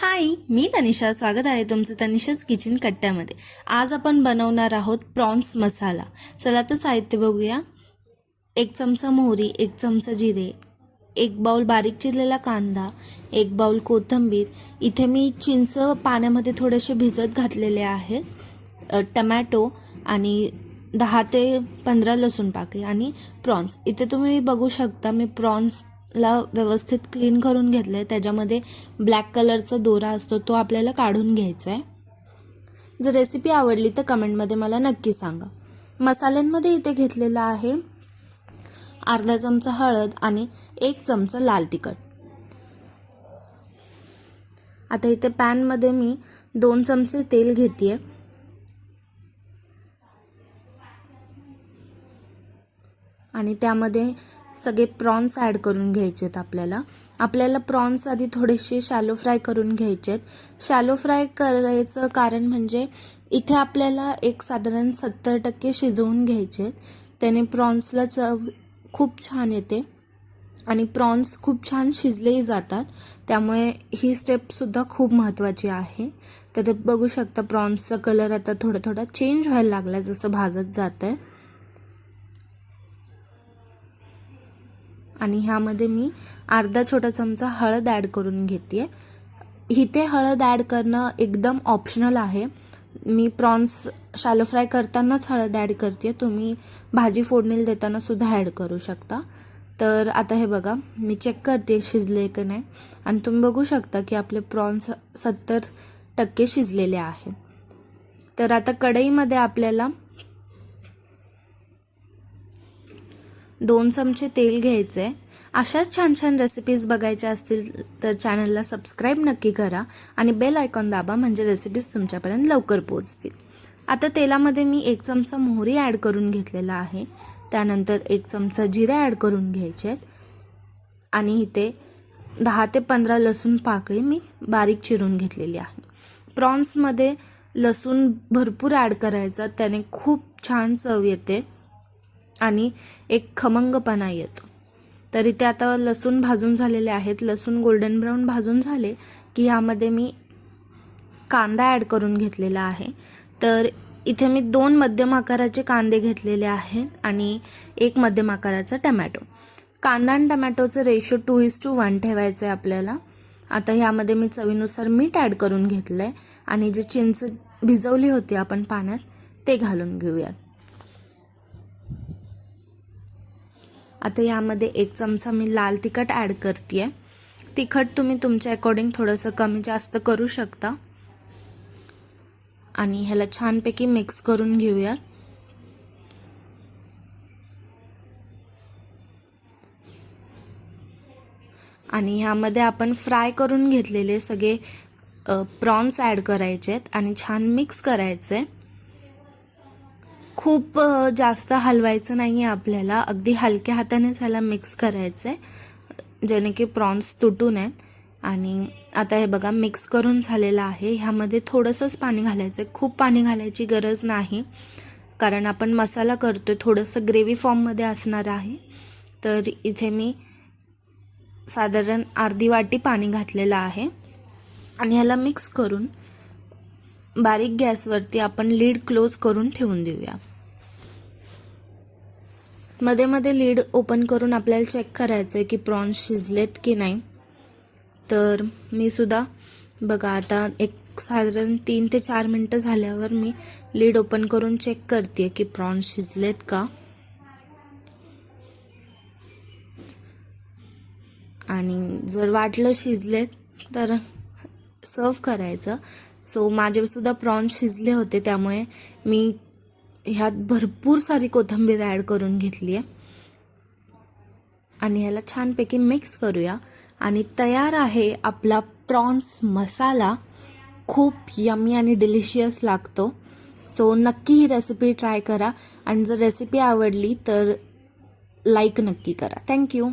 हाय, मी तनिषा. स्वागत आहे तुमचं तनिषाज किचन कट्ट्यामध्ये. आज आपण बनवणार आहोत प्रॉन्स मसाला. चला तर साहित्य बघूया. 1 चमचा मोहरी, 1 चमचा जिरे, 1 बाउल बारीक चिरलेला कांदा, 1 बाउल कोथिंबीर. इथे मी चिंच पाण्यामध्ये थोडेसे भिजत घातलेले आहे, टमॅटो आणि 10 ते 15 लसूण पाकळी आणि प्रॉन्स. इथे तुम्ही बघू शकता मी प्रॉन्सला व्यवस्थित क्लीन करून घेतलं आहे. त्याच्यामध्ये ब्लॅक कलरचा दोरा असतो तो आपल्याला काढून घ्यायचा आहे. जर रेसिपी आवडली तर कमेंटमध्ये मला नक्की सांगा. मसाल्यांमध्ये इथे घेतलेला आहे अर्धा चमचा हळद आणि 1 चमचा लाल तिखट. आता इथे पॅनमध्ये मी 2 चमचे तेल घेते आणि त्यामध्ये सगळे प्रॉन्स ॲड करून घ्यायचे आहेत. आपल्याला प्रॉन्स आधी थोडेसे शॅलो फ्राय करून घ्यायचे आहेत. शॅलो फ्राय करायचं कारण म्हणजे इथे आपल्याला एक साधारण 70% शिजवून घ्यायचे आहेत. त्याने प्रॉन्सला चव खूप छान येते आणि प्रॉन्स खूप छान शिजलेही जातात. त्यामुळे ही स्टेपसुद्धा खूप महत्त्वाची आहे. तर बघू शकता प्रॉन्सचा कलर आता थोडा चेंज व्हायला लागला जसं भाजत जातं आहे. आणि ह्यामध्ये मी अर्धा छोटा चमचा हळद ॲड करून घेते. इथे हळद ॲड करणं एकदम ऑप्शनल आहे. मी प्रॉन्स शॅलो फ्राय करतानाच हळद ॲड करते. तुम्ही भाजी फोडणीला देताना सुद्धा ॲड करू शकता. तर आता हे बघा मी चेक करते शिजले की नाही आणि तुम्ही बघू शकता की आपले प्रॉन्स 70% शिजलेले आहेत. तर आता कढईमध्ये आपल्याला 2 चमचे तेल घ्यायचे आहे. अशाच छान छान रेसिपीज बघायच्या असतील तर चॅनलला सबस्क्राईब नक्की करा आणि बेल आयकॉन दाबा म्हणजे रेसिपीज तुमच्यापर्यंत लवकर पोहोचतील. आता तेलामध्ये मी 1 चमचा मोहरी ॲड करून घेतलेला आहे. त्यानंतर 1 चमचा जिरे ॲड करून घ्यायचे आहेत आणि इथे 10 ते 15 लसूण पाकळी मी बारीक चिरून घेतलेली आहे. प्रॉन्समध्ये लसूण भरपूर ॲड करायचा, त्याने खूप छान चव येते आणि एक खमंगपणा येतो. तर इथे आता लसूण भाजून झालेले आहेत. लसूण गोल्डन ब्राऊन भाजून झाले की ह्यामध्ये मी कांदा ॲड करून घेतलेला आहे. तर इथे मी 2 मध्यम आकाराचे कांदे घेतलेले आहेत आणि 1 मध्यम आकाराचा टमॅटो. कांदा आणि टमॅटोचं रेशो 2:1 ठेवायचं आहे आपल्याला. आता ह्यामध्ये मी चवीनुसार मीठ ॲड करून घेतलं आहे आणि जे चिंच भिजवली होती आपण पाण्यात ते घालून घेऊयात. आता यामध्ये 1 चमचा मी लाल तिखट ॲड करते आहे. तिखट तुम्ही तुमच्या अकॉर्डिंग थोडंसं कमी जास्त करू शकता आणि ह्याला छानपैकी मिक्स करून घेऊयात. आणि ह्यामध्ये आपण फ्राय करून घेतलेले सगळे प्रॉन्स ॲड करायचे आहेत आणि छान मिक्स करायचे. खूप जास्त हलवायचं नाही आहे आपल्याला, अगदी हलक्या हातानेच ह्याला मिक्स करायचं आहे जेणे की प्रॉन्स तुटू नयेत. आणि आता हे बघा मिक्स करून झालेलं आहे. ह्यामध्ये थोडंसंच पाणी घालायचं आहे, खूप पाणी घालायची गरज नाही कारण आपण मसाला करतो आहे, थोडंसं ग्रेव्ही फॉर्ममध्ये असणार आहे. तर इथे मी साधारण अर्धी वाटी पाणी घातलेलं आहे आणि ह्याला मिक्स करून बारीक गॅसवरती आपण लीड क्लोज करून ठेवून देऊया. मध्ये मध्ये लीड ओपन करून आपल्याला चेक करायचं आहे की प्रॉन्स शिजलेत की नाही. तर मी सुद्धा बघा आता एक साधारण 3 ते 4 मिनटं झाल्यावर मी लीड ओपन करून चेक करते की प्रॉन्स शिजलेत का. आणि जर वाटलं शिजलेत तर सर्व करायचं. सो माझे सुद्धा प्रॉन्स शिजले होते त्यामुळे मी ह्यात भरपूर सारी कोथिंबीर ॲड करून घेतली आहे आणि ह्याला छानपैकी मिक्स करूया आणि तयार आहे आपला प्रॉन्स मसाला. खूप यम्मी आणि डिलिशियस लागतो. सो नक्की ही रेसिपी ट्राय करा आणि जर रेसिपी आवडली तर लाईक नक्की करा. थँक्यू.